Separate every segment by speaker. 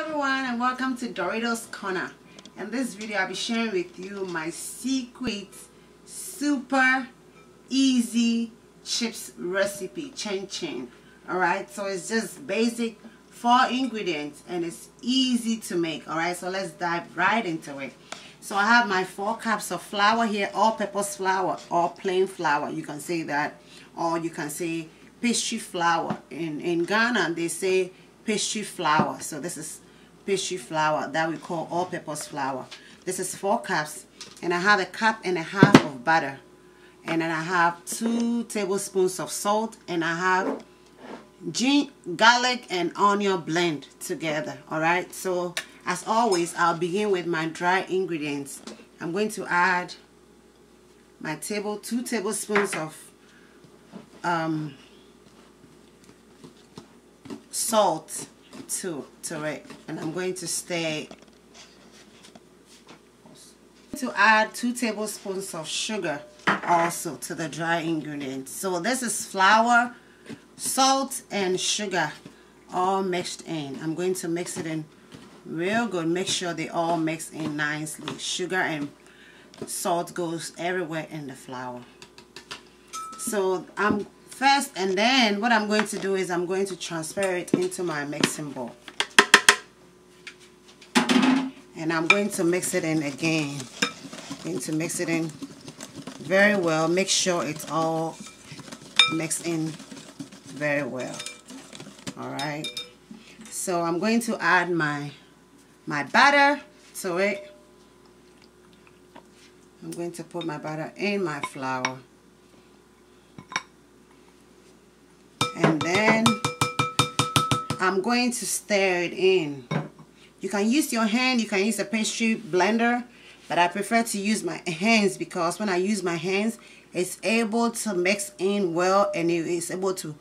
Speaker 1: everyone, and welcome to Doritos Corner. In this video I'll be sharing with you my secret super easy chips recipe, chin chin. Alright, so it's just basic 4 ingredients and it's easy to make. Alright, so let's dive right into it. So I have my 4 cups of flour here, all-purpose flour or plain flour, you can say that, or you can say pastry flour. In Ghana they say pastry flour, so this is pastry flour that we call all-purpose flour. This is 4 cups, and I have 1.5 cups of butter, and then I have 2 tablespoons of salt, and I have garlic and onion blend together. Alright, so as always I'll begin with my dry ingredients. I'm going to add my 2 tablespoons of salt to it, and I'm going to stir. To add 2 tablespoons of sugar also to the dry ingredients. So this is flour, salt, and sugar all mixed in. I'm going to mix it in real good. Make sure they all mix in nicely. Sugar and salt goes everywhere in the flour. So first, and then what I'm going to do is I'm going to transfer it into my mixing bowl. And I'm going to mix it in again. I'm going to mix it in very well. Make sure it's all mixed in very well. Alright. So I'm going to add my butter to it. I'm going to put my butter in my flour. And then I'm going to stir it in. You can use your hand, you can use a pastry blender, but I prefer to use my hands because when I use my hands, it's able to mix in well, and it is able to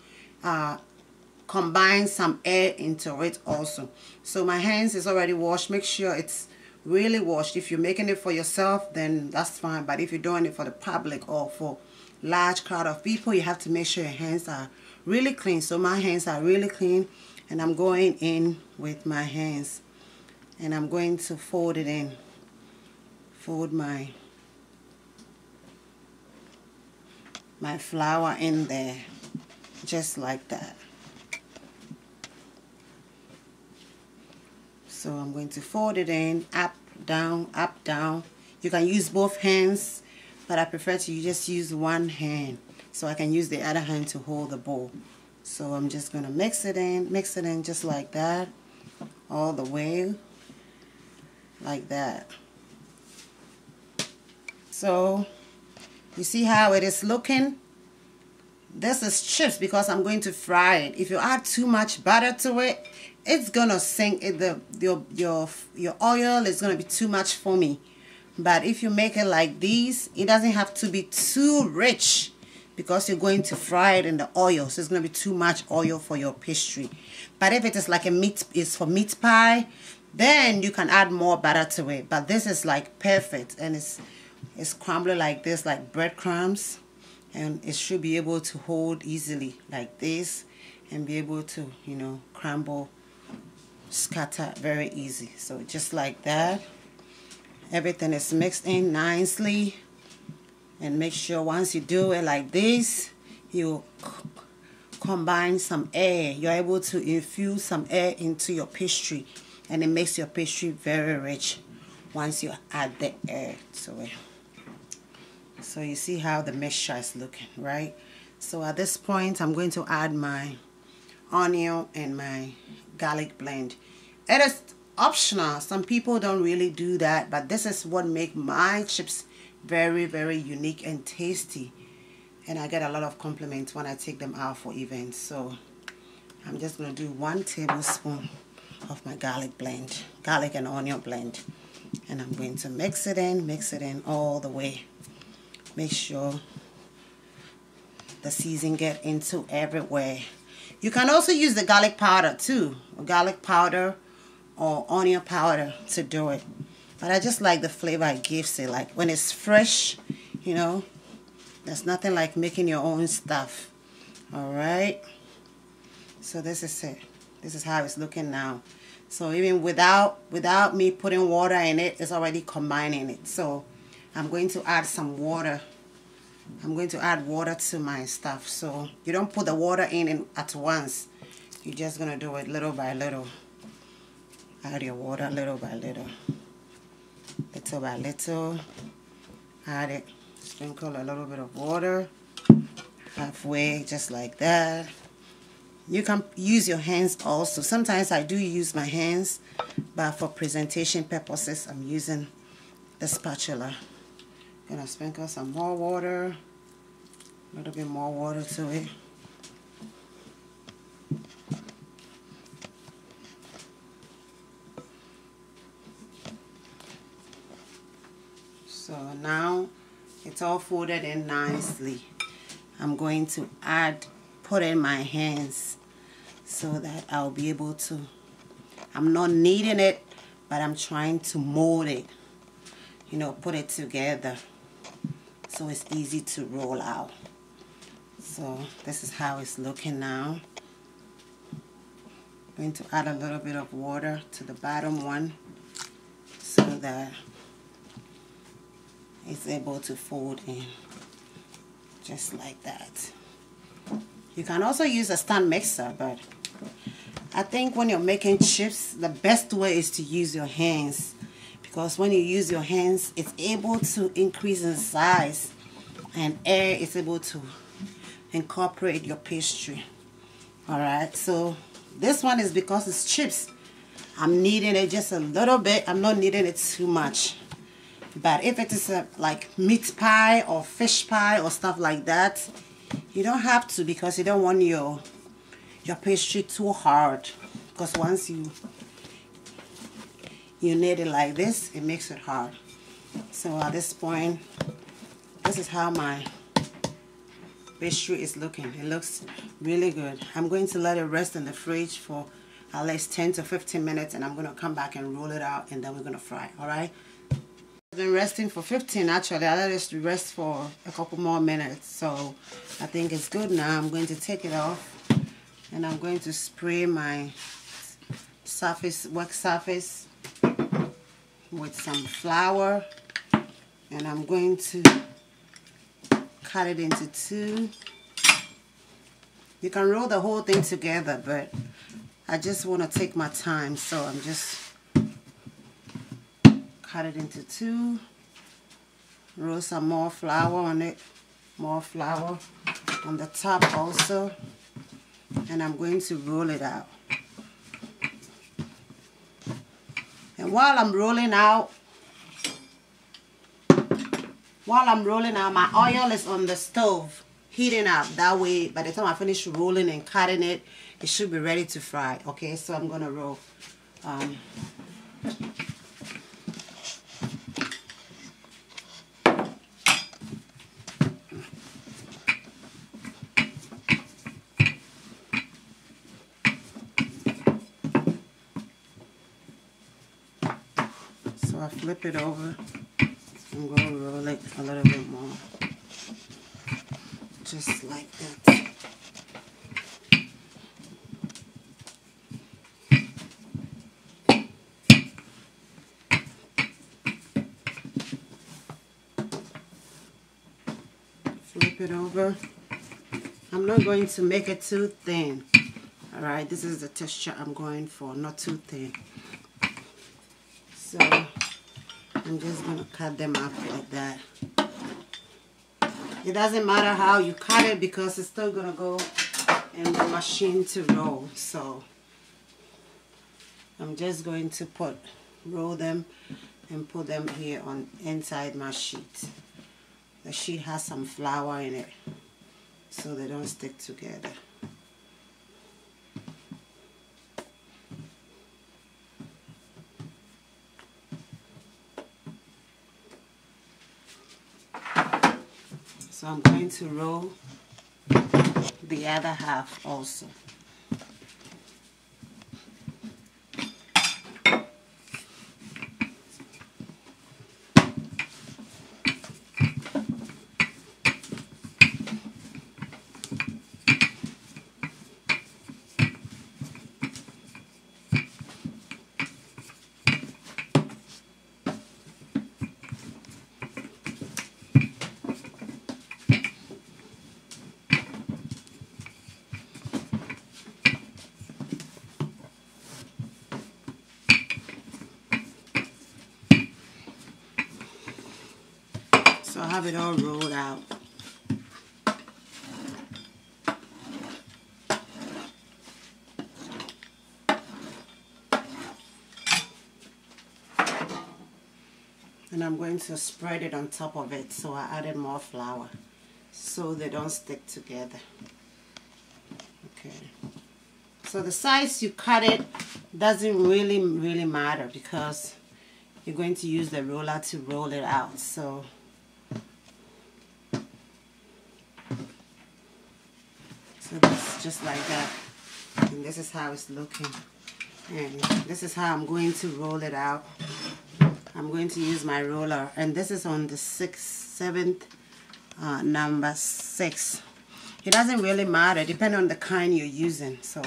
Speaker 1: combine some air into it also. So my hands is already washed. Make sure it's really washed. If you're making it for yourself, then that's fine, but if you're doing it for the public or for large crowd of people, you have to make sure your hands are really clean. So my hands are really clean, and I'm going in with my hands, and I'm going to fold it in. Fold my flour in there, just like that. So I'm going to fold it in, up, down, up, down. You can use both hands, but I prefer to just use one hand, so I can use the other hand to hold the bowl. So I'm just going to mix it in just like that, all the way, like that. So you see how it is looking? This is chips because I'm going to fry it. If you add too much butter to it, it's gonna sink it. Your oil is gonna be too much foamy. But if you make it like these, it doesn't have to be too rich because you're going to fry it in the oil, so it's going to be too much oil for your pastry. But if it is like it's for meat pie, then you can add more butter to it. But this is like perfect, and it's crumbly like this, like breadcrumbs, and it should be able to hold easily like this and be able to, you know, crumble, scatter very easy. So just like that. Everything is mixed in nicely, and make sure once you do it like this, you combine some air. You're able to infuse some air into your pastry, and it makes your pastry very rich once you add the air to it. So you see how the mixture is looking, right? So at this point I'm going to add my onion and my garlic blend. It is optional. Some people don't really do that, but this is what makes my chips very, very unique and tasty, and I get a lot of compliments when I take them out for events. So I'm just going to do 1 tablespoon of my garlic and onion blend, and I'm going to mix it in all the way. Make sure the seasoning get into everywhere. You can also use the garlic powder too, garlic powder or onion powder to do it, but I just like the flavor it gives it. Like when it's fresh, you know, there's nothing like making your own stuff. Alright, so this is it. This is how it's looking now. So even without me putting water in it, it's already combining it. So I'm going to add some water. I'm going to add water to my stuff. So you don't put the water in at once. You're just going to do it little by little. Add your water little by little. Little by little. Add it. Sprinkle a little bit of water. Halfway, just like that. You can use your hands also. Sometimes I do use my hands, but for presentation purposes, I'm using the spatula. Gonna sprinkle some more water, a little bit more water to it. So now it's all folded in nicely. I'm going to put in my hands so that I'll be able to, I'm not kneading it, but I'm trying to mold it, you know, put it together so it's easy to roll out. So this is how it's looking now. I'm going to add a little bit of water to the bottom one so that it's able to fold in just like that. You can also use a stand mixer, but I think when you're making chips, the best way is to use your hands, because when you use your hands, it's able to increase in size and air is able to incorporate your pastry. Alright, so this one is because it's chips. I'm kneading it just a little bit. I'm not kneading it too much. But if it is like meat pie or fish pie or stuff like that, you don't have to, because you don't want your pastry too hard. Because once you knead it like this, it makes it hard. So at this point, this is how my pastry is looking. It looks really good. I'm going to let it rest in the fridge for at least 10 to 15 minutes, and I'm going to come back and roll it out, and then we're going to fry. Alright? It's been resting for 15 actually. I let it rest for a couple more minutes, so I think it's good now. I'm going to take it off, and I'm going to spray my work surface with some flour, and I'm going to cut it into two. You can roll the whole thing together, but I just want to take my time, so I'm just cut it into two. Roll some more flour on it, more flour on the top also, and I'm going to roll it out. And while I'm rolling out, my oil is on the stove heating up. That way, by the time I finish rolling and cutting it, it should be ready to fry. Okay, so I'm gonna roll. So I flip it over. I'm going to roll it a little bit more. Just like that. Flip it over. I'm not going to make it too thin. Alright, this is the texture I'm going for, not too thin. So I'm just going to cut them up like that. It doesn't matter how you cut it, because it's still going to go in the machine to roll. So I'm just going to roll them and put them here on inside my sheet. The sheet has some flour in it, so they don't stick together. So I'm going to roll the other half also. So I have it all rolled out. And I'm going to spread it on top of it, so I added more flour so they don't stick together. Okay. So the size you cut it doesn't really matter, because you're going to use the roller to roll it out. So that's just like that. And this is how it's looking. And this is how I'm going to roll it out. I'm going to use my roller, and this is on the 7th number 6. It doesn't really matter, depending on the kind you're using. So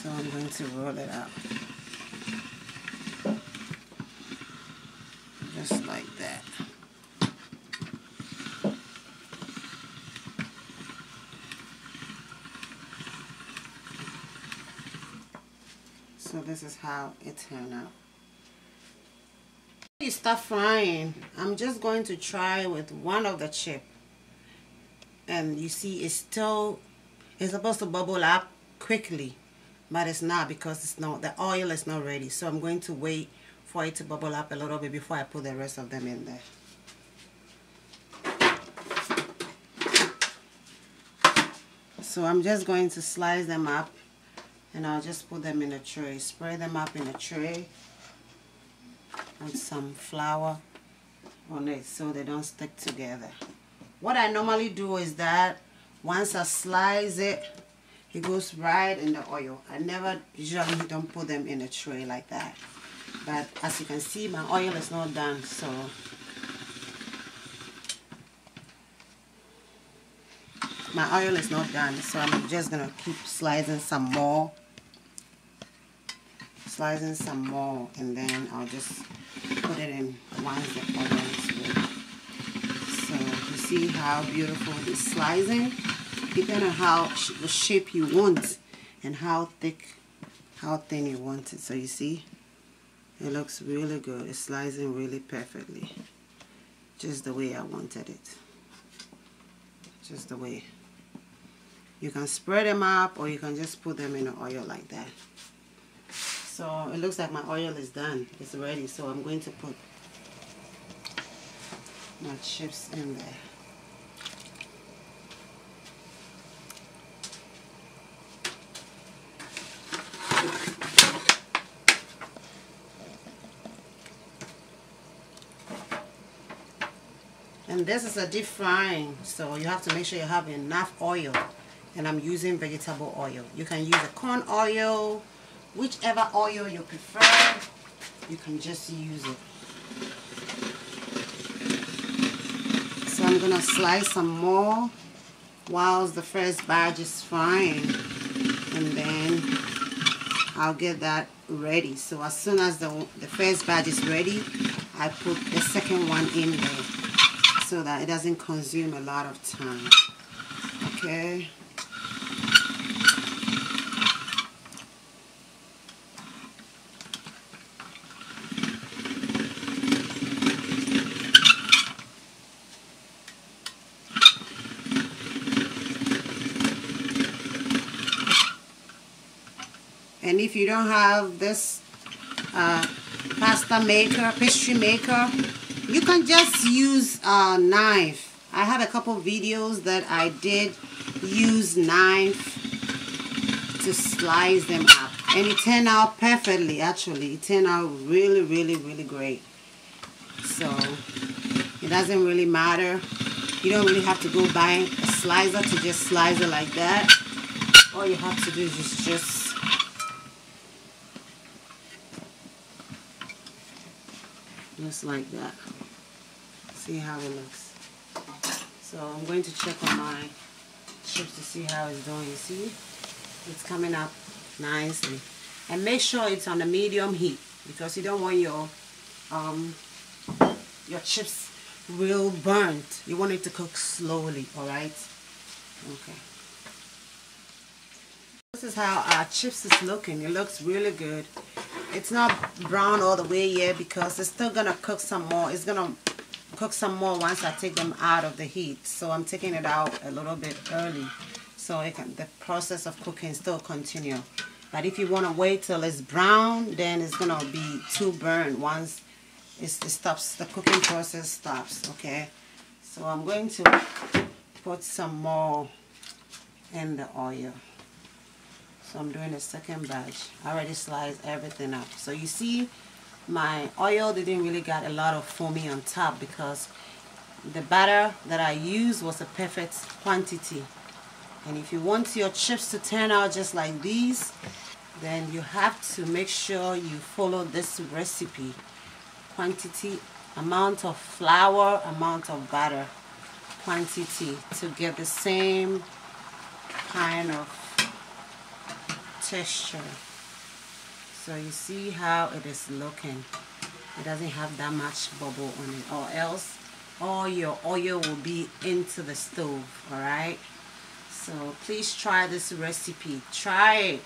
Speaker 1: I'm going to roll it out just like that. So this is how it turned out. You start frying, I'm just going to try with one of the chip, and you see it's supposed to bubble up quickly, but it's not, because the oil is not ready. So I'm going to wait for it to bubble up a little bit before I put the rest of them in there. So I'm just going to slice them up, and I'll just put them in a tray. Spread them up in a tray with some flour on it so they don't stick together. What I normally do is that once I slice it, it goes right in the oil. I never usually don't put them in a tray like that. But as you can see, my oil is not done, so my oil is not done. So I'm just gonna keep slicing some more. And then I'll just put it in once the oil is ready. So you see how beautiful it is slicing, depending on the shape you want and how thick, how thin you want it. So you see, it looks really good. It's slicing really perfectly, just the way I wanted it. Just the way. You can spread them up, or you can just put them in the oil like that. So it looks like my oil is done. It's ready. So I'm going to put my chips in there. And this is a deep frying, so you have to make sure you have enough oil. And I'm using vegetable oil. You can use a corn oil, whichever oil you prefer, you can just use it. So I'm gonna slice some more whilst the first batch is frying, and then I'll get that ready. So as soon as the first batch is ready, I put the second one in there so that it doesn't consume a lot of time. Okay. And if you don't have this pastry maker, you can just use a knife. I have a couple videos that I did use knife to slice them up, and it turned out perfectly. Actually, it turned out really great. So it doesn't really matter. You don't really have to go buy a slicer to just slice it like that. All you have to do is just like that. See how it looks. So I'm going to check on my chips to see how it's doing. You see, it's coming up nicely. And make sure it's on a medium heat, because you don't want your chips real burnt. You want it to cook slowly. All right. Okay. This is how our chips is looking. It looks really good. It's not brown all the way yet because it's still gonna cook some more. It's gonna cook some more once I take them out of the heat. So I'm taking it out a little bit early so the process of cooking still continue. But if you want to wait till it's brown, then it's gonna be too burnt once it stops, the cooking process stops. Okay, so I'm going to put some more in the oil. So I'm doing the second batch. I already sliced everything up. So you see my oil didn't really got a lot of foamy on top because the batter that I used was a perfect quantity. And if you want your chips to turn out just like these, then you have to make sure you follow this recipe. Quantity, amount of flour, amount of butter, quantity to get the same kind of texture. So you see how it is looking. It doesn't have that much bubble on it, or else all your oil will be into the stove. Alright, so please try this recipe. Try it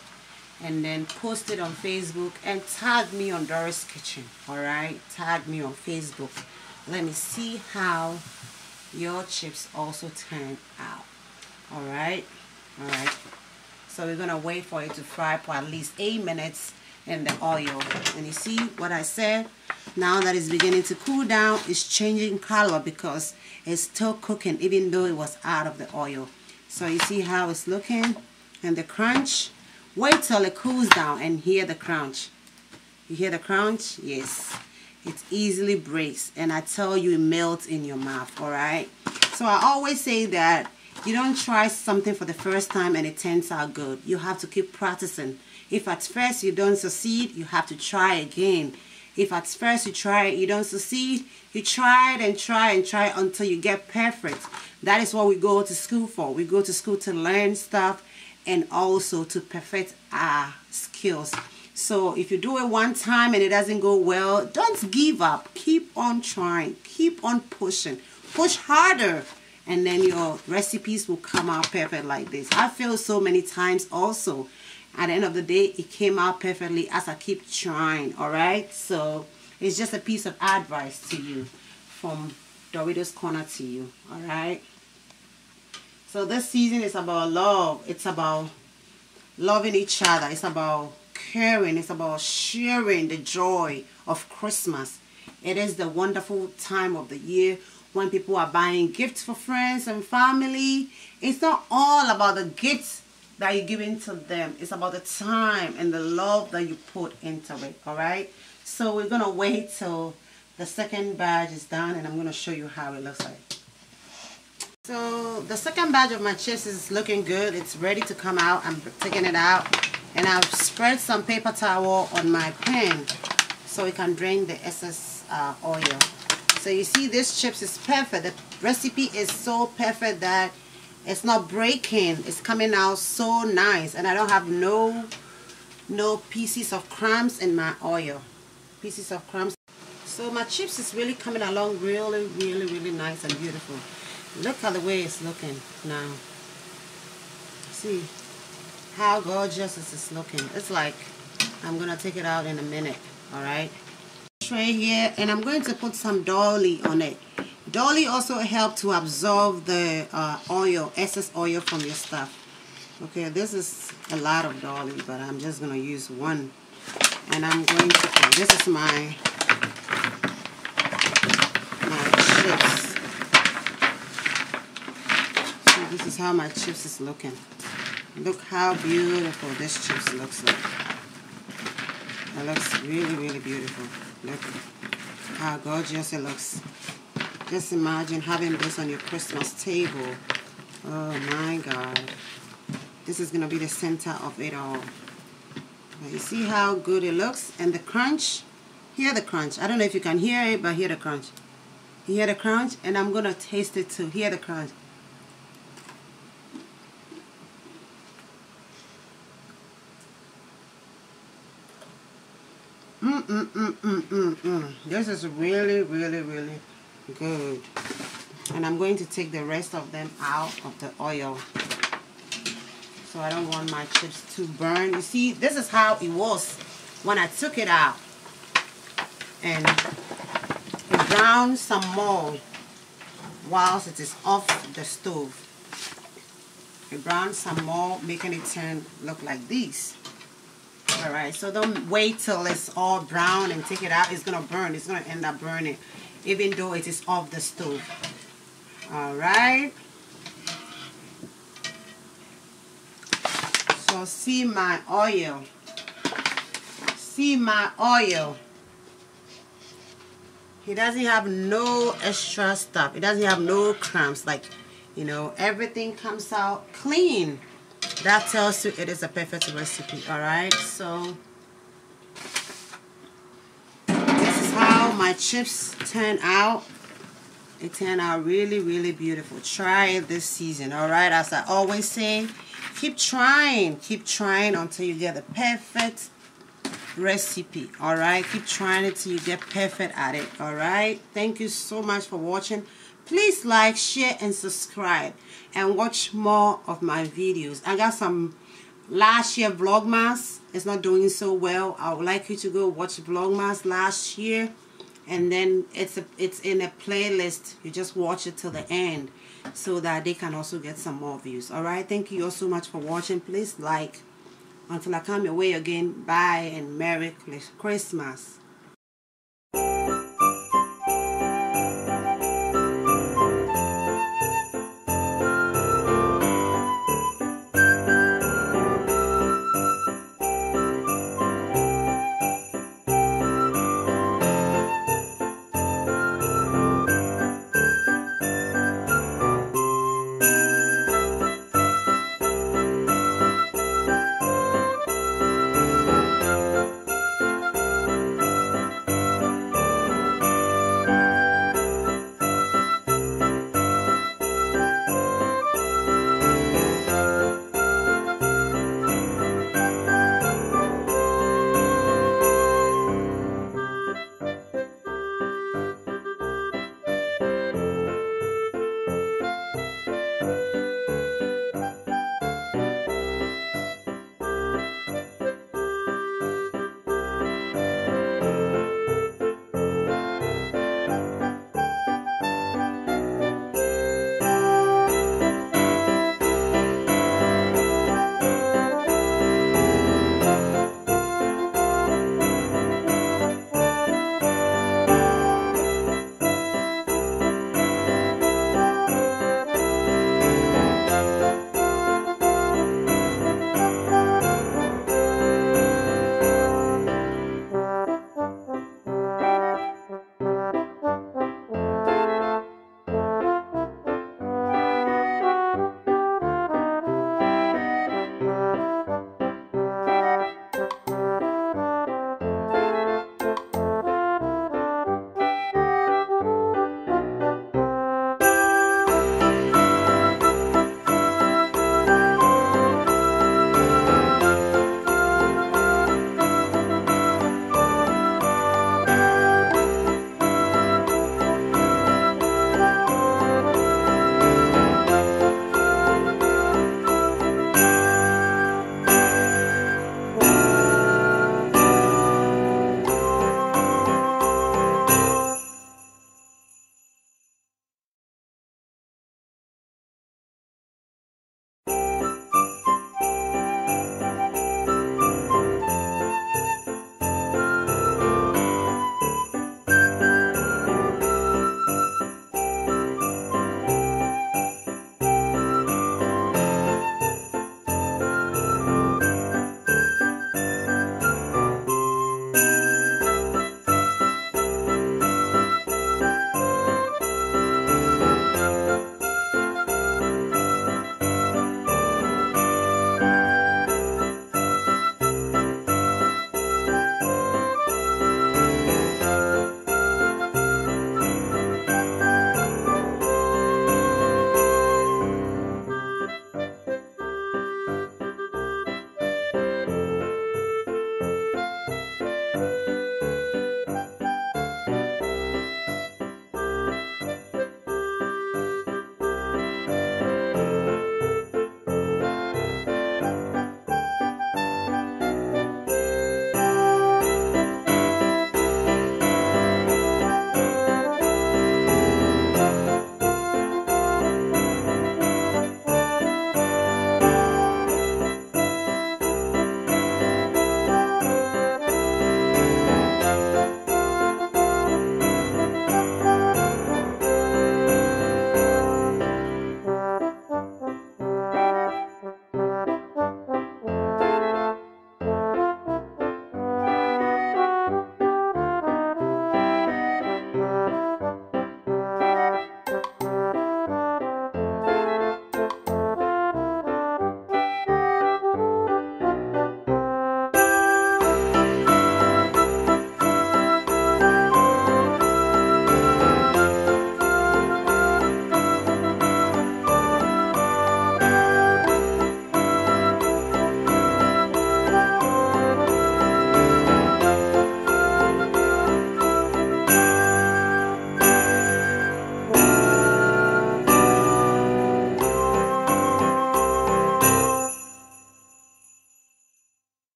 Speaker 1: and then post it on Facebook and tag me on Doris Kitchen. Alright, tag me on Facebook. Let me see how your chips also turn out. Alright, so we're gonna wait for it to fry for at least 8 minutes in the oil. And you see what I said? Now that it's beginning to cool down, it's changing color because it's still cooking even though it was out of the oil. So you see how it's looking? And the crunch, wait till it cools down and hear the crunch. You hear the crunch? Yes. It easily breaks, and I tell you, it melts in your mouth. Alright, so I always say that you don't try something for the first time and it turns out good. You have to keep practicing. If at first you don't succeed, you have to try again. If at first you try it, you don't succeed, you try it and try and try until you get perfect. That is what we go to school for. We go to school to learn stuff and also to perfect our skills. So if you do it one time and it doesn't go well, don't give up. Keep on trying. Keep on pushing. Push harder. And then your recipes will come out perfect like this. I failed so many times also. At the end of the day, it came out perfectly as I keep trying. Alright, so it's just a piece of advice to you from Doritos Corner to you. Alright, so this season is about love. It's about loving each other. It's about caring. It's about sharing the joy of Christmas. It is the wonderful time of the year when people are buying gifts for friends and family. It's not all about the gifts that you're giving to them. It's about the time and the love that you put into it. Alright, so we're gonna wait till the second batch is done and I'm gonna show you how it looks like. So the second batch of my chips is looking good. It's ready to come out. I'm taking it out and I've spread some paper towel on my pan so it can drain the excess oil. So you see, this chips is perfect. The recipe is so perfect that it's not breaking. It's coming out so nice, and I don't have no pieces of crumbs in my oil. Pieces of crumbs. So my chips is really coming along really nice and beautiful. Look at the way it's looking now. See how gorgeous this is looking. It's like I'm gonna take it out in a minute. Alright, tray here, and I'm going to put some dolly on it. Dolly also helps to absorb the oil, excess oil from your stuff. Okay, this is a lot of dolly, but I'm just gonna use one, and I'm going to put, this is my chips. So this is how my chips is looking. Look how beautiful this chips looks like. It looks really beautiful. Look how gorgeous it looks. Just imagine having this on your Christmas table. Oh my God. This is going to be the center of it all. But you see how good it looks? And the crunch. Hear the crunch. I don't know if you can hear it, but hear the crunch. You hear the crunch? And I'm going to taste it too. Hear the crunch. This is really good. And I'm going to take the rest of them out of the oil. so I don't want my chips to burn. You see, this is how it was when I took it out. And brown some more whilst it is off the stove. Brown some more, making it turn look like this. Alright, so don't wait till it's all brown and take it out. It's gonna burn. It's gonna end up burning even though it is off the stove. Alright, so see my oil. It doesn't have no extra stuff. It doesn't have no crumbs. Like, you know, everything comes out clean. That tells you it is a perfect recipe. Alright, so this is how my chips turn out. It turned out really, really beautiful. Try it this season. Alright, as I always say, keep trying until you get the perfect recipe. Alright, keep trying it till you get perfect at it. Alright, thank you so much for watching. Please like, share, and subscribe, and watch more of my videos. I got some last year Vlogmas. It's not doing so well. I would like you to go watch Vlogmas last year, and then it's in a playlist. You just watch it till the end so that they can also get some more views. Alright, thank you all so much for watching. Please like. Until I come your way again, bye and Merry Christmas.